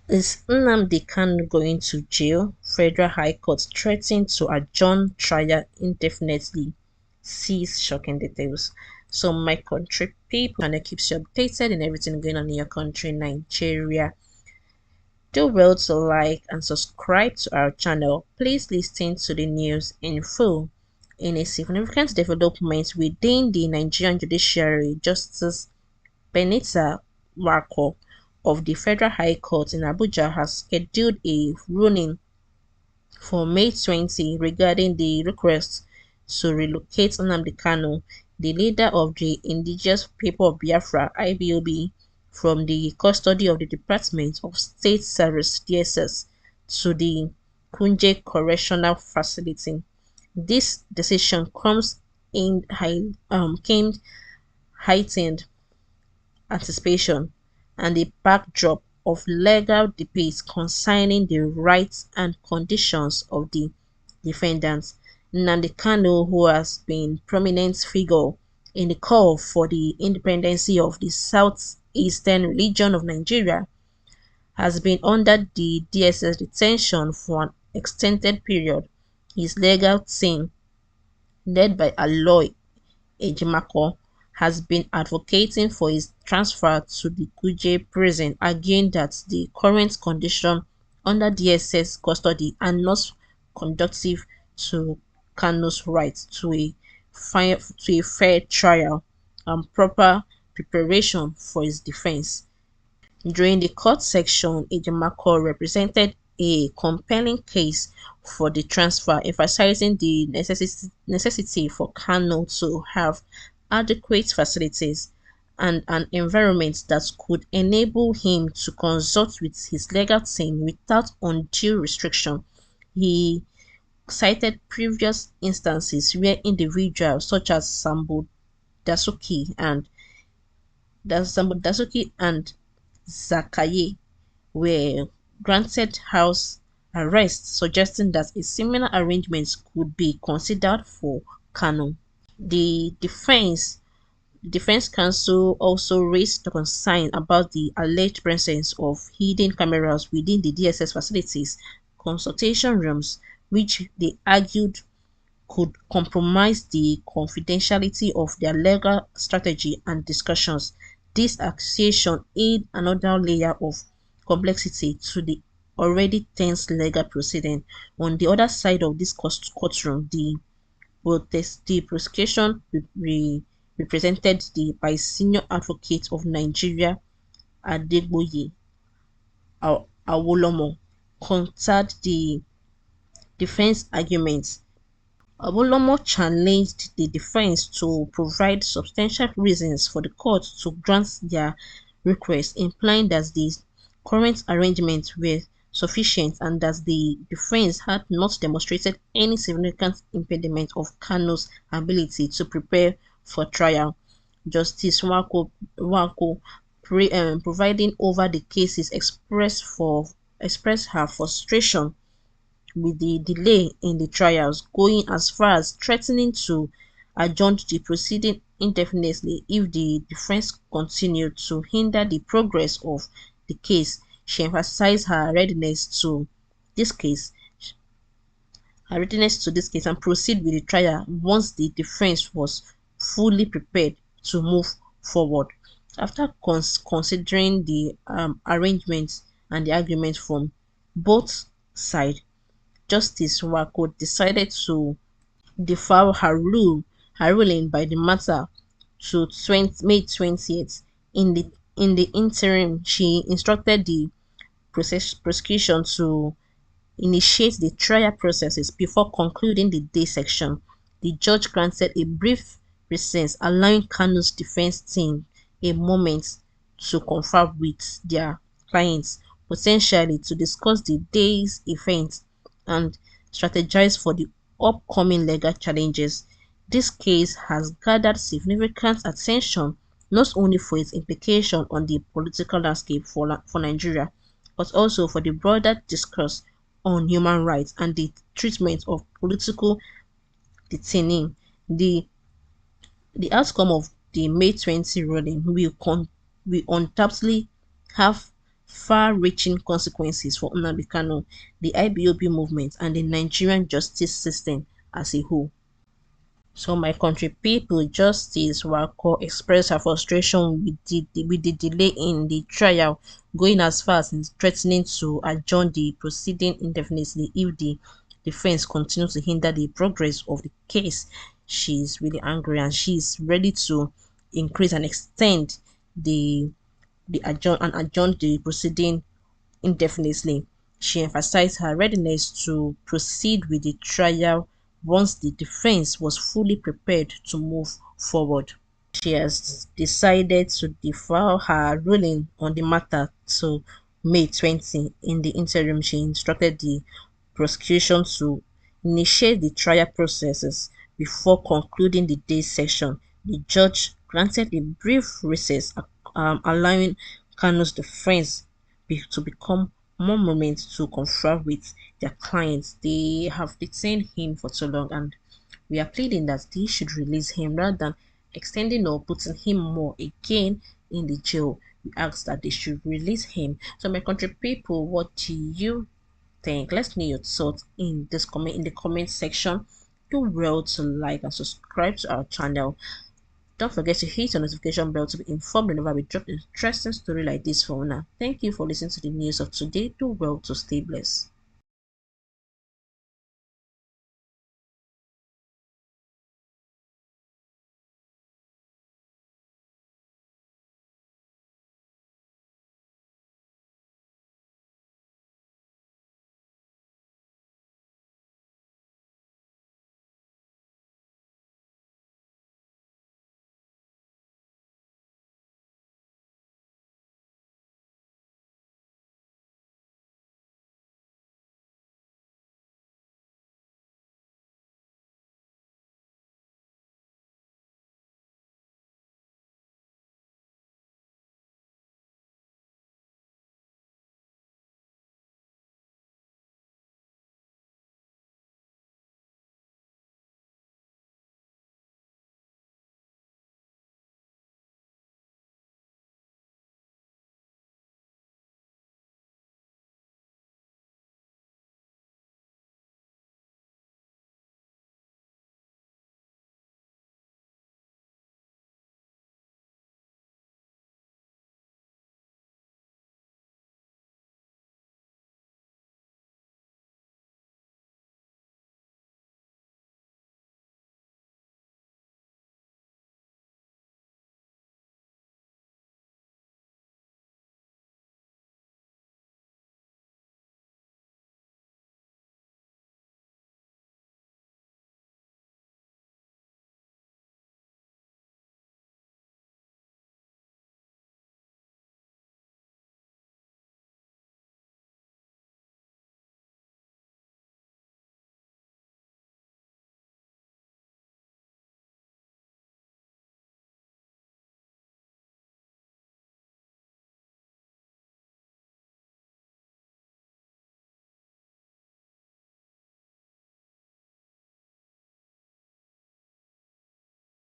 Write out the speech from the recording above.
Is Nnamdi Kanu going to jail? Federal High Court threatened to adjourn trial indefinitely. Sees shocking details. So my country people, and it keeps you updated in everything going on in your country, Nigeria. Do well to like and subscribe to our channel. Please listen to the news in full. In a significant development within the Nigerian judiciary, Justice Benita Nyako of the Federal High Court in Abuja has scheduled a ruling for May 20 regarding the request to relocate Nnamdi Kanu, the leader of the Indigenous People of Biafra (IPOB), from the custody of the Department of State Service (DSS) to the Kuje Correctional Facility. This decision comes in heightened anticipation and a backdrop of legal debates concerning the rights and conditions of the defendants. Nnamdi Kanu, who has been a prominent figure in the call for the independence of the southeastern region of Nigeria, has been under the DSS detention for an extended period. His legal team, led by a lawyer Ejimako, has been advocating for his transfer to the Kuje prison, arguing that the current conditions under DSS custody are not conducive to Kanus' right to a fair trial and proper preparation for his defense. During the court session, Ejimako represented a compelling case for the transfer, emphasizing the necessity for Kanu to have adequate facilities and an environment that could enable him to consult with his legal team without undue restriction. He cited previous instances where individuals such as Sambo Dasuki and Zakaye were granted house arrest, suggesting that a similar arrangement could be considered for Kanu. The defense counsel also raised the concern about the alleged presence of hidden cameras within the DSS facilities consultation rooms, which they argued could compromise the confidentiality of their legal strategy and discussions. This accusation adds another layer of complexity to the already tense legal proceeding. On the other side of this courtroom, the prosecution represented by senior advocate of Nigeria, Adegboye Awolomo, countered the defense arguments. Awolomo challenged the defense to provide substantial reasons for the court to grant their request, implying that the current arrangements were sufficient and that the defense had not demonstrated any significant impediment of Kanu's ability to prepare for trial. Justice Nyako, providing over the cases, expressed her frustration with the delay in the trials, going as far as threatening to adjourn the proceeding indefinitely if the defense continued to hinder the progress of the case. She emphasized her readiness to this case and proceed with the trial once the defense was fully prepared to move forward. After considering the arrangements and the arguments from both sides, Justice Nyako decided to defer her ruling by the matter to May 20th. In the interim, she instructed the prosecution to initiate the trial processes before concluding the day section. The judge granted a brief recess, allowing Kanu's defense team a moment to confer with their clients, potentially to discuss the day's events and strategize for the upcoming legal challenges. This case has gathered significant attention not only for its implication on the political landscape for Nigeria, but also for the broader discourse on human rights and the treatment of political detainees. The outcome of the May 20 ruling will undoubtedly have far-reaching consequences for Nnamdi Kanu, the IBOB movement, and the Nigerian justice system as a whole. So my country people, Justice Wako expressed her frustration with the delay in the trial, going as far as threatening to adjourn the proceeding indefinitely if the defense continues to hinder the progress of the case. She's really angry and she's ready to increase and extend the adjourn the proceeding indefinitely. She emphasized her readiness to proceed with the trial once the defense was fully prepared to move forward. She has decided to defer her ruling on the matter to May 20. In the interim, she instructed the prosecution to initiate the trial processes before concluding the day session. The judge granted a brief recess, allowing Kanus defense to become more moments to confer with their clients. They have detained him for too long, and we are pleading that they should release him rather than extending or putting him more again in the jail. We ask that they should release him. So my country people, what do you think? Let's know your thoughts in the comment section. Do well to like and subscribe to our channel. Don't forget to hit the notification bell to be informed whenever we drop an interesting story like this for now. Thank you for listening to the news of today. Do well to stay blessed.